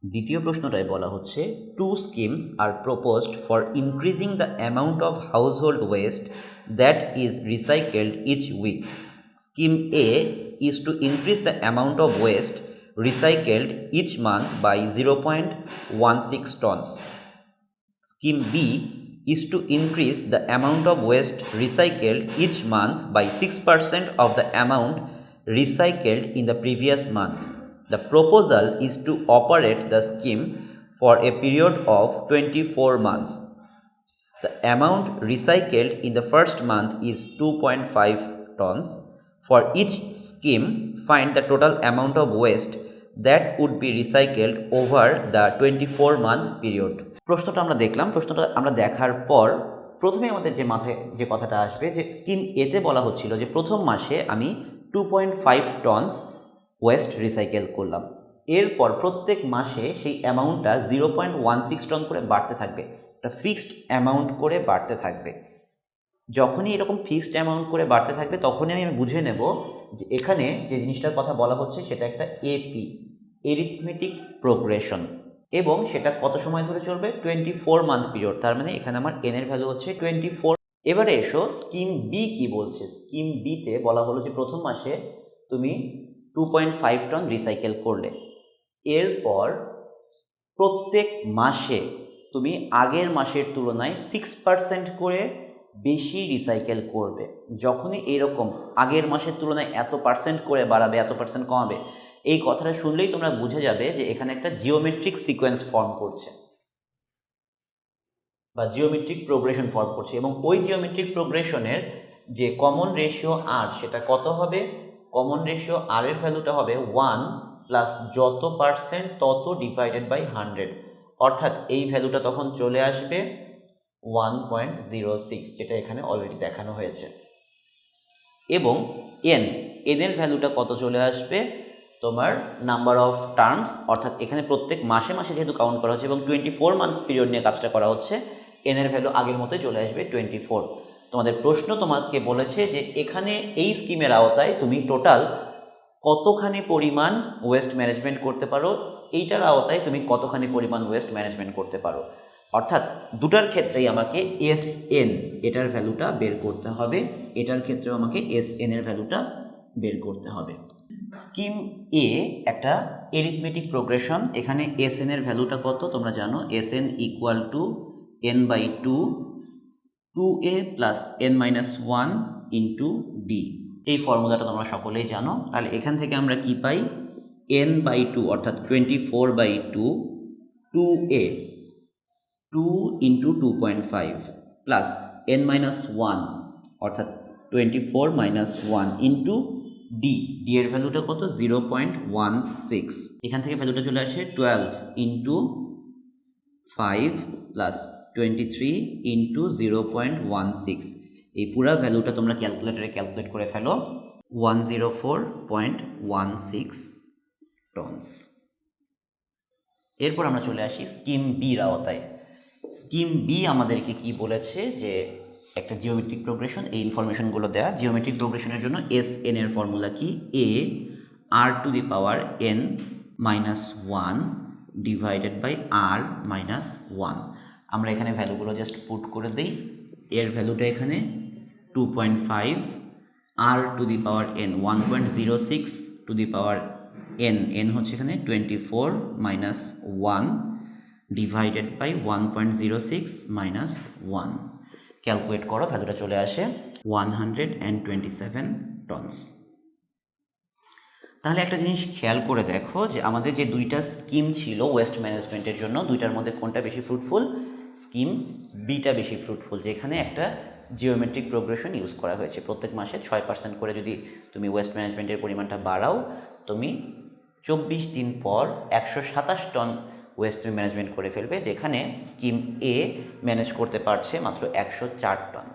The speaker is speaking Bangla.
দ্বিতীয় প্রশ্নটায় বলা হচ্ছে two schemes are proposed for increasing the amount of household waste that is recycled each week. Scheme A is to increase the amount of waste recycled each month by 0.16 tons. Scheme B is to increase the amount of waste recycled each month by 6% of the amount recycled in the previous month. The proposal is to operate the scheme for a period of 24 months. The amount recycled in the first month is 2.5 tons. For each scheme, find the total amount of waste that would be recycled over the 24-month period. প্রশ্নটা আমরা দেখলাম, প্রশ্নটা আমরা দেখার পর প্রথমে আমাদের যে মাথায় যে কথাটা আসবে যে স্কিম এতে বলা হচ্ছিল যে প্রথম মাসে আমি 2.5 টনস ওয়েস্ট রিসাইকেল করলাম, এরপর প্রত্যেক মাসে সেই অ্যামাউন্টটা 0.16 টন করে বাড়তে থাকবে, একটা ফিক্সড অ্যামাউন্ট করে বাড়তে থাকবে। যখনই এরকম ফিক্সড অ্যামাউন্ট করে বাড়তে থাকবে তখনই আমি বুঝে নেব যে এখানে যে জিনিসটার কথা বলা হচ্ছে সেটা একটা এপি, এরিথমেটিক প্রোগ্রেশন, এবং সেটা কত সময় ধরে চলবে? 24 মান্থ পিরিয়ড। তার মানে এখানে আমার এন এর ভ্যালু হচ্ছে 24। এবারে এসো স্কিম বি কি বলছে। স্কিম বিতে বলা হলো যে প্রথম মাসে তুমি 2.5 টন রিসাইকেল করলে, এরপর প্রত্যেক মাসে তুমি আগের মাসের তুলনায় 6% করে বেশি রিসাইকেল করবে। যখনই এরকম আগের মাসের তুলনায় এত পার্সেন্ট করে বাড়াবে, এত পার্সেন্ট কমাবে, এই কথাটা শুনলেই তোমরা বুঝে যাবে যে এখানে একটা জিওমেট্রিক সিকোয়েন্স ফর্ম করছে বা জিওমেট্রিক প্রোগ্রেশন ফর্ম করছে, এবং ওই জিওমেট্রিক প্রোগ্রেশনের যে কমন রেশিও আর সেটা কত হবে? কমন রেশিও আর এর ভ্যালুটা হবে 1 প্লাস যত পার্সেন্ট তত ডিভাইডেড বাই 100, অর্থাৎ এই ভ্যালুটা তখন চলে আসবে 1.06, যেটা এখানে অলরেডি দেখানো হয়েছে। এবং এনের ভ্যালুটা কত চলে আসবে? তোমার নাম্বার অফ টার্মস, অর্থাৎ এখানে প্রত্যেক মাসে মাসে যেহেতু কাউন্ট করা হচ্ছে এবং 24 মান্থস পিরিয়ড নিয়ে কাজটা করা হচ্ছে, এনের ভ্যালু আগের মতোই চলে আসবে 24। তোমাদের প্রশ্ন তোমাকে বলেছে যে এখানে এই স্কিমের আওতায় তুমি টোটাল কতখানি পরিমাণ ওয়েস্ট ম্যানেজমেন্ট করতে পারো, এইটার আওতায় তুমি কতখানি পরিমাণ ওয়েস্ট ম্যানেজমেন্ট করতে পারো, অর্থাৎ দুটার ক্ষেত্রেই আমাকে এসএন এটার ভ্যালুটা বের করতে হবে, এটার ক্ষেত্রেও আমাকে এসএন এর ভ্যালুটা বের করতে হবে। স্কিম এ একটা এরিথমেটিক প্রোগ্রেশন, এখানে এসএন এর ভ্যালুটা কত তোমরা জানো, SN equal to n by 2a plus n minus 1 into D. এই ফর্মুলাটা তোমরা সকলেই জানো। তাহলে এখান থেকে আমরা কি পাই? n বাই 2 অর্থাৎ 24/2, 2a 2 into 2.5 plus n minus 1 অর্থাৎ 24 মাইনাস 1 ইন্টু ডি। ডি এর ভ্যালুটা কত? 0.16। এখান থেকে ভ্যালুটা চলে আসে 12 ইন্টু 5 প্লাস 23 ইন্টু 0.16। এই পুরো ভ্যালুটা তোমরা ক্যালকুলেটরে ক্যালকুলেট করে ফেলো, 104.16 টনস। এরপর আমরা চলে আসি স্কিম বির আওতায়। স্কিম বি আমাদেরকে কি বলেছে যে একটা জিওমেট্রিক প্রোগ্রেশন, এই ইনফরমেশনগুলো দেয়া। জিওমেট্রিক প্রোগ্রেশনের জন্য এস এন এর ফর্মুলা কি? A r to the power n minus 1 divided by r minus 1। আমরা এখানে ভ্যালুগুলো জাস্ট পুট করে দিই। এর ভ্যালুটা এখানে 2.5, r to the power n 1.06 to the power n হচ্ছে এখানে 24 minus 1 divided by 1.06 minus 1। Calculate করো, ভ্যালুটা চলে আসে 127 টনস। তাহলে একটা জিনিস খেয়াল করে দেখো যে আমাদের যে দুইটা স্কিম ছিল ওয়েস্ট ম্যানেজমেন্টের জন্য, দুইটার মধ্যে কোনটা বেশি ফ্রুটফুল? স্কিম বিটা বেশি ফ্রুটফুল, যেখানে একটা জিওমেট্রিক প্রোগ্রেশন ইউজ করা হয়েছে। প্রত্যেক মাসে 6% করে যদি তুমি ওয়েস্ট ম্যানেজমেন্টের পরিমাণটা বাড়াও, তুমি 24 দিন পর 127 টন ওয়েস্ট ম্যানেজমেন্ট করে ফেলবে, যেখানে স্কিম এ ম্যানেজ করতে পারছে মাত্র 104 টন।